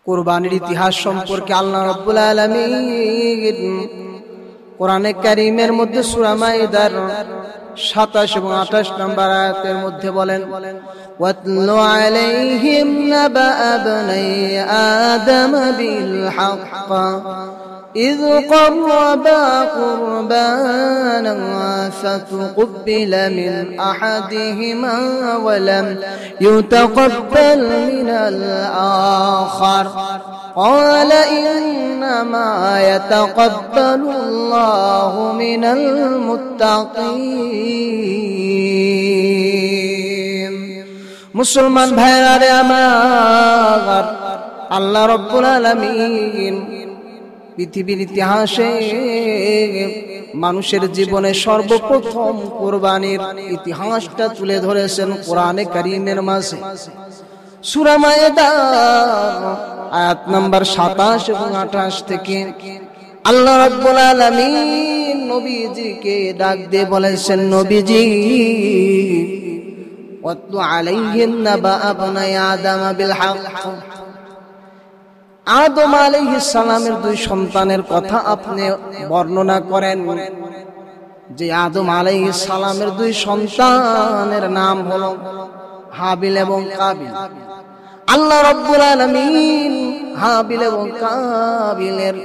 কুরবানির ইতিহাস সম্পর্কে আল্লাহ রাব্বুল আলামিন কোরআনে কারীমের মধ্যে সূরা মাইদার 27 এবং 28 নম্বর আয়াতের মধ্যে বলেন, ওয়াতলু আলাইহিম নাবা আবনাই আদম বিল হক إذ قربا قربانا فتقبل من أحدهما ولم يتقبل من الآخر قال إنما يتقبل الله من المتقين মুসলমান ভাইরা রে আমার, আল্লাহ রাব্বুল আলামিন পৃথিবীর ইতিহাসে মানুষের জীবনে সর্বপ্রথম কুরবানির ইতিহাসটা তুলে ধরেছেন কোরআনে কারীমের মাঝে। সূরা মায়েদা আয়াত নাম্বার 27 এবং 28 থেকে আল্লাহ রাব্বুল আলামিন নবীজিকে ডাক দিয়ে বলেছেন, নবীজি ওয়াতলু আলাইহিম নাবা আবনাই আদম বিল হক, আদম আলাইহিস সালামের দুই সন্তানের কথা আপনি বর্ণনা করেন। যে আদম আলাইহিস সালামের দুই সন্তানের নাম হলো হাবিল এবং কাবিল। আল্লাহ রাব্বুল আলামিন হাবিল এবং কাবিলের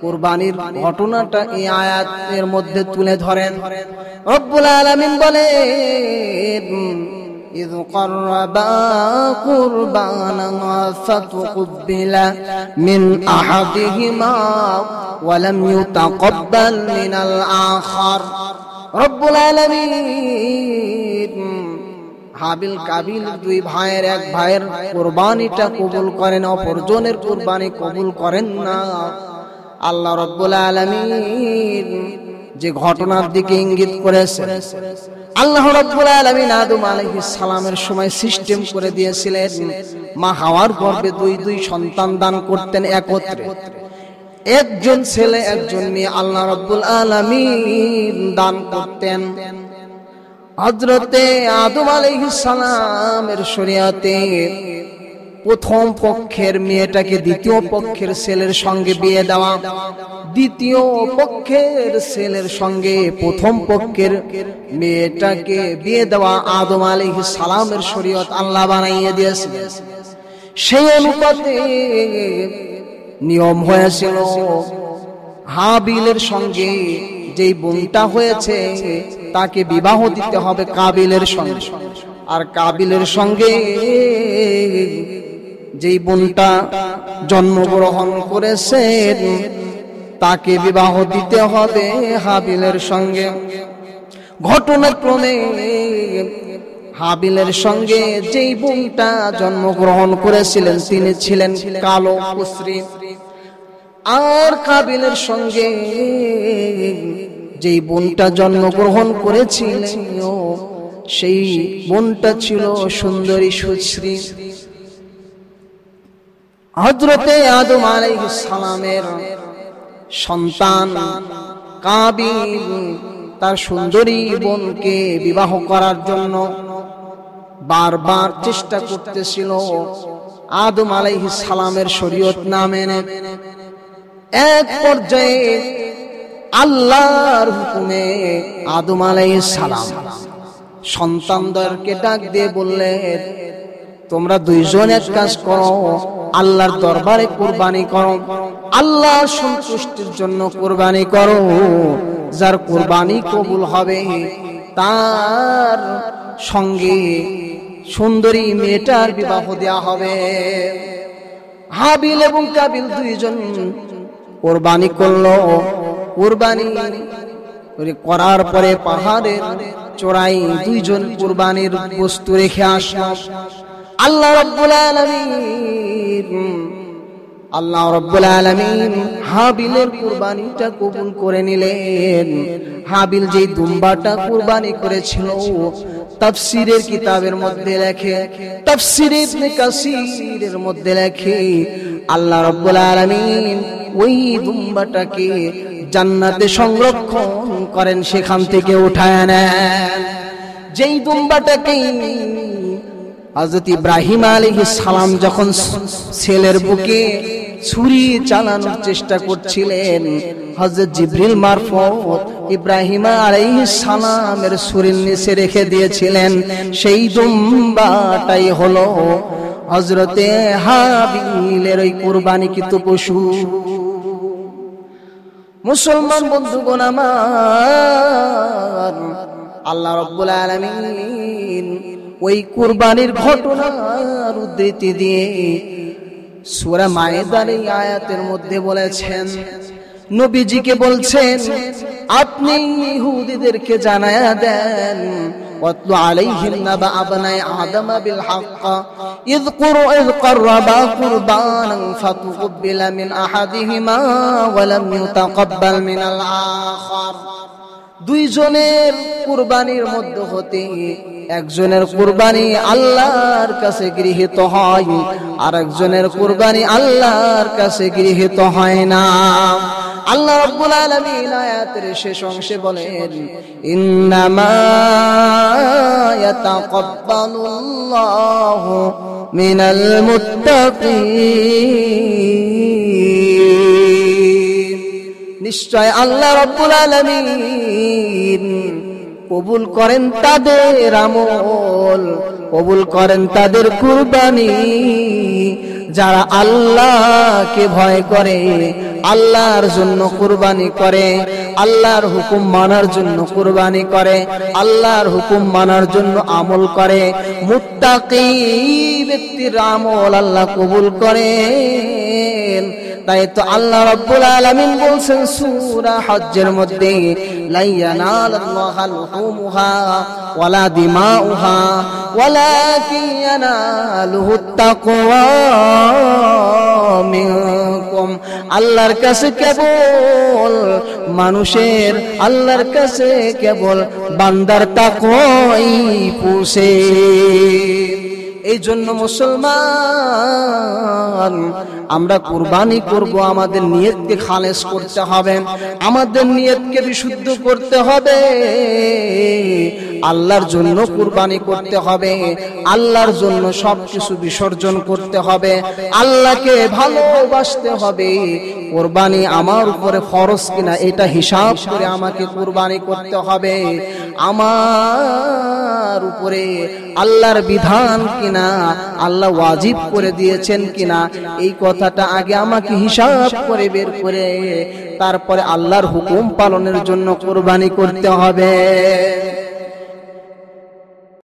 কুরবানির ঘটনাটা এই আয়াতের মধ্যে তুলে ধরেন। রব্বুল আলামিন বলেন, إذ قربا قربانا فتقبل من أحدهما ولم يتقبل من الآخر। রব্বুল আলামিন হাবিল কাবিল দুই ভাইয়ের এক ভাইয়ের কুরবানিটা কবুল করেন, অপরজনের কুরবানি কবুল করেন না। আল্লাহ রাব্বুল আলামিন যে ঘটনার দিকে ইঙ্গিত করেছে, আল্লাহ রাব্বুল আলামিন আদম আলাইহিস সালামের সময় সিস্টেম করে দিয়েছিলেন মা হাওয়ার গর্ভে দুই সন্তান দান করতেন একত্রে, একজন ছেলে একজন মেয়ে আল্লাহ রাব্বুল আলামিন দান করতেন। হযরতে আদম আলাইহিস সালামের শরীয়তে প্রথম পক্ষের মেয়েটাকে দ্বিতীয় পক্ষের ছেলের সঙ্গে বিয়ে দেওয়া, দ্বিতীয় পক্ষের ছেলের সঙ্গে প্রথম পক্ষের মেয়েটাকে বিয়ে দেওয়া আদম আলাইহিস সালামের শরীয়ত আল্লাহ বানাইয়ে দিয়েছিলেন। সেই অনুপাতে নিয়ম হয়েছিল হাবিলের সঙ্গে যেই বোনটা হয়েছে তাকে বিবাহ দিতে হবে কাবিলের সঙ্গে, আর কাবিলের সঙ্গে যেই বোনটা জন্মগ্রহণ করেছেন তাকে বিবাহ দিতে হবে হাবিলের সঙ্গে। ঘটনাক্রমে হাবিলের সঙ্গে যেই বোনটা জন্মগ্রহণ করেছিলেন তিনি ছিলেন কালো কুশ্রী, আর কাবিলের সঙ্গে যেই বোনটা জন্মগ্রহণ করেছিলেন সেই বোনটা ছিল সুন্দরী সুশ্রী। হযরতে আদম আলাইহিস সালামের সন্তান কাবিল তার সুন্দরী বোনকে বিবাহ করার জন্য বারবার চেষ্টা করতেছিল, আদম আলাইহিস সালামের শরীয়ত না মেনে। এক পর্যায়ে আল্লাহর হুকুমে আদম আলাইহিস সালাম সন্তানদেরকে ডাক দিয়ে বললেন, তোমরা দুইজন এক কাজ করো, আল্লাহর দরবারে কুরবানি করো, আল্লাহর সন্তুষ্টির জন্য কুরবানি করো। যার কুরবানি কবুল হবে তার সঙ্গে সুন্দরী মেয়েটার বিবাহ দেওয়া হবে। হাবিল এবং কাবিল দুইজন কুরবানি করলো। কুরবানি করার পরে পাহাড়ের চূড়ায় দুইজন কুরবানির বস্তু রেখে আসলো। আল্লাহ রাব্বুল আলামিন হাবিলের কুরবানিটা কবুল করে নিলেন। হাবিল যেই দুম্বাটা কুরবানি করেছিল তাফসীরের কিতাবের মধ্যে লেখে, তাফসীর ইবনে কাসীরের মধ্যে লেখে, আল্লাহ রাব্বুল আলামিন ওই দুম্বাটাকে জান্নাতে সংরক্ষণ করেন, সেখান থেকে উঠায় নেন। যেই দুম্বাটাকে হযরত ইব্রাহিম আলাইহিস সালাম যখন ছেলের বুকে ছুরি চালানোর চেষ্টা করছিলেন, হযরত জিবরিল মারফত ইব্রাহিম আলাইহিস সালামের ছুরির নিচে রেখে দিয়েছিলেন। সেই দুম্বাটাই হলো হযরতে হাবিলের ওই কুরবানিকৃত পশু। মুসলমান বন্ধুগণ আমার, আল্লাহ রাব্বুল আলামিন ওই কুরবানির ঘটনার উদ্ধৃতি দিয়ে সূরা মায়েদার এই আয়াতের মধ্যে বলেছেন, নবীজিকে বলছেন আপনি ইহুদিদেরকে জানায়া দেন, ওয়াতলু আলাইহিম নাবা আবনাই আদম বিল হক ইয قربا قربانا فتقبل من احدهما ولم يتقبل من الاخر। দুইজনের কুরবানির মধ্য হতে একজনের কুরবানি আল্লাহর কাছে গৃহীত হয়, আর একজনের কুরবানি আল্লাহর কাছে গৃহীত হয় না। আল্লাহ রাব্বুল আলামিন আয়াতের শেষ অংশে বলেন, ইন্নামা ইয়াতাকাব্বালুল্লাহু মিনাল মুত্তাকিন। নিশ্চয় আল্লাহ রাব্বুল আলামিন কবুল করেন তাদের আমল, কবুল করেন তাদের কুরবানি, যারা আল্লাহকে ভয় করে, আল্লাহর জন্য কুরবানি করে, আল্লাহর হুকুম মানার জন্য কুরবানি করে, আল্লাহর হুকুম মানার জন্য আমল করে। মুত্তাকি ব্যক্তির আমল আল্লাহ কবুল করেন। তাই তো আল্লাহ রাব্বুল আলামিন বলছেন সূরা হজ্জের মধ্যে, লা ইয়ানালুল্লাহা লুহুমুহা ওয়ালা দিমাউহা ওয়ালাকিন ইয়ানালুহুত তাকওয়া মিনকুম। আল্লাহর কাছে কেবল মানুষের, আল্লাহর কাছে কেবল বান্দার তাকওয়াই পৌঁছে। এই জন্য মুসলমান, আমরা কুরবানি করব, আমাদের নিয়তকে খালেস করতে হবে, আমাদের নিয়তকে বিশুদ্ধ করতে হবে, আল্লাহর জন্য কুরবানি করতে হবে, আল্লাহর জন্য সবকিছু বিসর্জন করতে হবে, আল্লাহকে ভালোবাসতে হবে। কুরবানি আমার উপরে ফরজ কিনা এটা হিসাব করে আমাকে কুরবানি করতে হবে, আমার উপরে আল্লাহর বিধান কিনা, আল্লাহ ওয়াজিব করে দিয়েছেন কিনা, এই কথাটা আগে আমাকে হিসাব করে বের করে তারপরে আল্লাহর হুকুম পালনের জন্য কুরবানি করতে হবে।